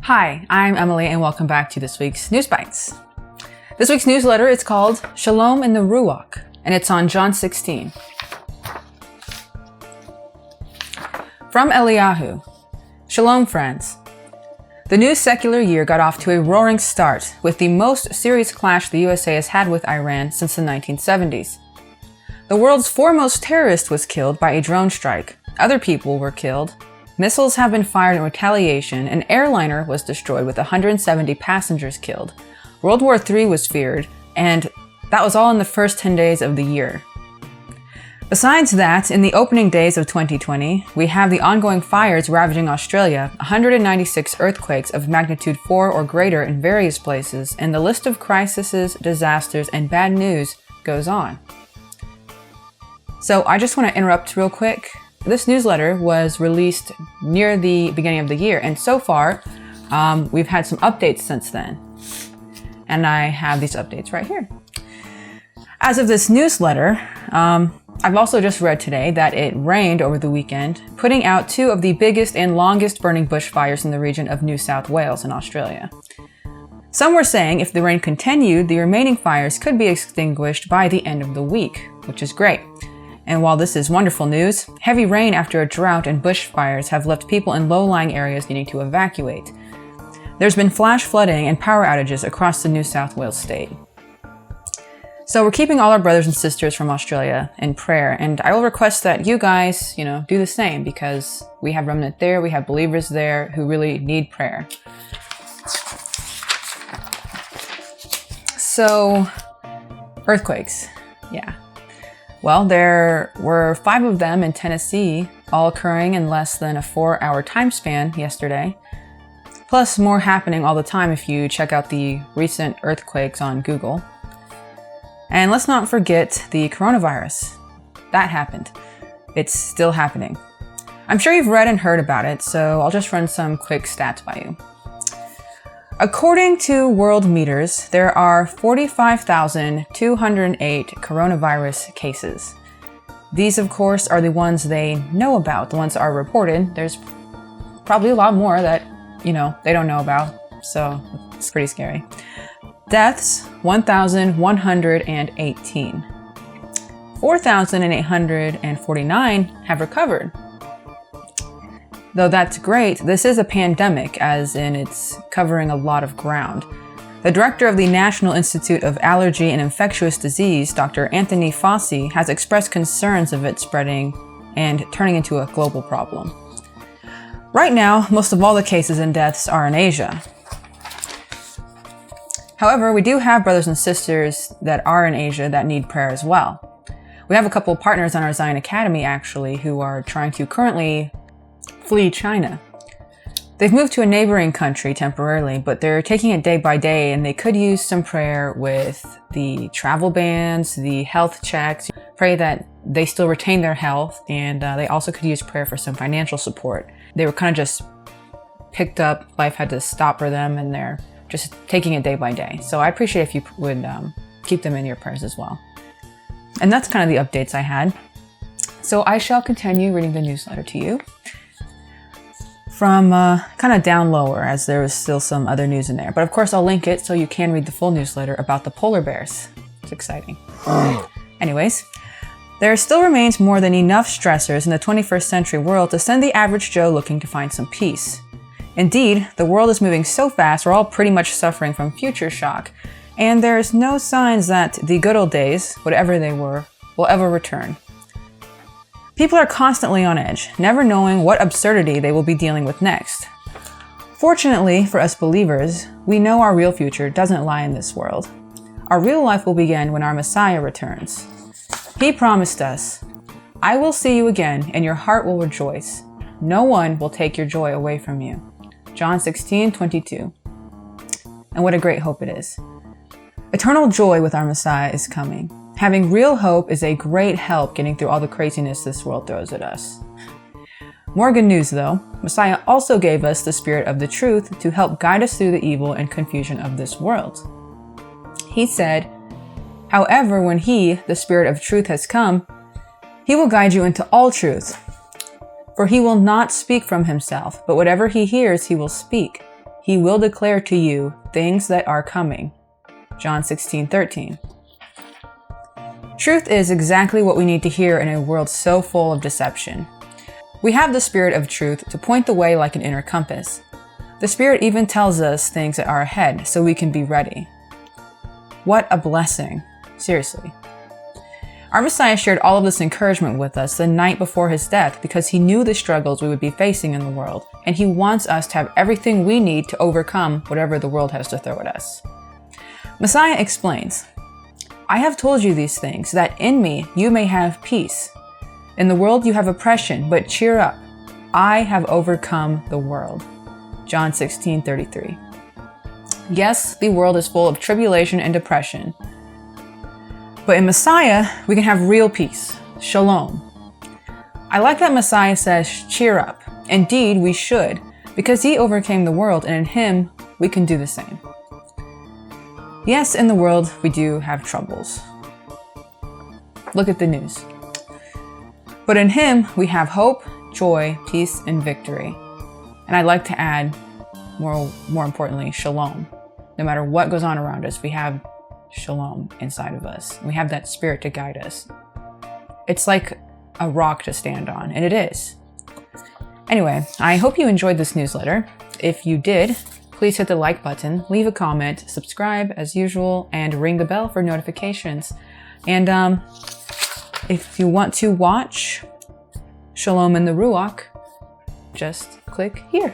Hi, I'm Emily and welcome back to this week's News Bytes. This week's newsletter is called Shalom in the Ruach, and it's on John 16. From Eliyahu. Shalom, friends. The new secular year got off to a roaring start with the most serious clash the USA has had with Iran since the 1970s. The world's foremost terrorist was killed by a drone strike. Other people were killed. Missiles have been fired in retaliation. An airliner was destroyed with 170 passengers killed. World War III was feared, and that was all in the first 10 days of the year. Besides that, in the opening days of 2020, we have the ongoing fires ravaging Australia, 196 earthquakes of magnitude 4 or greater in various places, and the list of crises, disasters, and bad news goes on. So I just want to interrupt real quick. This newsletter was released near the beginning of the year, and so far, we've had some updates since then. And I have these updates right here. As of this newsletter, I've also just read today that it rained over the weekend, putting out two of the biggest and longest burning bushfires in the region of New South Wales in Australia. Some were saying if the rain continued, the remaining fires could be extinguished by the end of the week, which is great. And while this is wonderful news, heavy rain after a drought and bushfires have left people in low-lying areas needing to evacuate. There's been flash flooding and power outages across the New South Wales state. So we're keeping all our brothers and sisters from Australia in prayer, and I will request that you guys, do the same, because we have remnant there, we have believers there who really need prayer. So, earthquakes, yeah. Well, there were 5 of them in Tennessee, all occurring in less than a 4-hour time span yesterday. Plus more happening all the time if you check out the recent earthquakes on Google. And let's not forget the coronavirus. That happened. It's still happening. I'm sure you've read and heard about it, so I'll just run some quick stats by you. According to World Meters, there are 45,208 coronavirus cases. These, of course, are the ones they know about, the ones that are reported. There's probably a lot more that, they don't know about, so it's pretty scary. Deaths, 1,118. 4,849 have recovered. Though that's great, this is a pandemic, as in it's covering a lot of ground. The director of the National Institute of Allergy and Infectious Disease, Dr. Anthony Fauci, has expressed concerns of it spreading and turning into a global problem. Right now, most of all the cases and deaths are in Asia. However, we do have brothers and sisters that are in Asia that need prayer as well. We have a couple of partners on our Tsiyon Academy, actually, who are trying to currently flee China. They've moved to a neighboring country temporarily, but they're taking it day by day, and they could use some prayer with the travel bans, the health checks. Pray that they still retain their health, and they also could use prayer for some financial support. They were kind of just picked up, life had to stop for them, and they're just taking it day by day. So I appreciate if you would keep them in your prayers as well. And that's kind of the updates I had. So I shall continue reading the newsletter to you from kind of down lower, as there was still some other news in there. But of course I'll link it so you can read the full newsletter about the polar bears. It's exciting. Anyways, there still remains more than enough stressors in the 21st century world to send the average Joe looking to find some peace. Indeed, the world is moving so fast, we're all pretty much suffering from future shock, and there's no signs that the good old days, whatever they were, will ever return. People are constantly on edge, never knowing what absurdity they will be dealing with next. Fortunately for us believers, we know our real future doesn't lie in this world. Our real life will begin when our Messiah returns. He promised us, "I will see you again, and your heart will rejoice. No one will take your joy away from you." John 16:22. And what a great hope it is. Eternal joy with our Messiah is coming. Having real hope is a great help getting through all the craziness this world throws at us. More good news though, Messiah also gave us the Spirit of the truth to help guide us through the evil and confusion of this world. He said, "However, when He, the Spirit of truth, has come, He will guide you into all truth. For He will not speak from Himself, but whatever He hears, He will speak. He will declare to you things that are coming. John 16:13. Truth is exactly what we need to hear in a world so full of deception. We have the Spirit of truth to point the way like an inner compass. The Spirit even tells us things that are ahead so we can be ready. What a blessing. Seriously. Our Messiah shared all of this encouragement with us the night before his death because he knew the struggles we would be facing in the world, and he wants us to have everything we need to overcome whatever the world has to throw at us. Messiah explains, I have told you these things, that in me you may have peace. In the world you have oppression, but cheer up. I have overcome the world. John 16:33. Yes, the world is full of tribulation and depression. But in Messiah, we can have real peace. Shalom. I like that Messiah says, cheer up. Indeed, we should, because he overcame the world, and in him, we can do the same. Yes, in the world, we do have troubles. Look at the news. But in him, we have hope, joy, peace, and victory. And I'd like to add, more importantly, shalom. No matter what goes on around us, we have shalom inside of us. We have that Spirit to guide us. It's like a rock to stand on, and it is. Anyway, I hope you enjoyed this newsletter. If you did, please hit the like button, leave a comment, subscribe as usual, and ring the bell for notifications. And if you want to watch Shalom in the Ruach, just click here.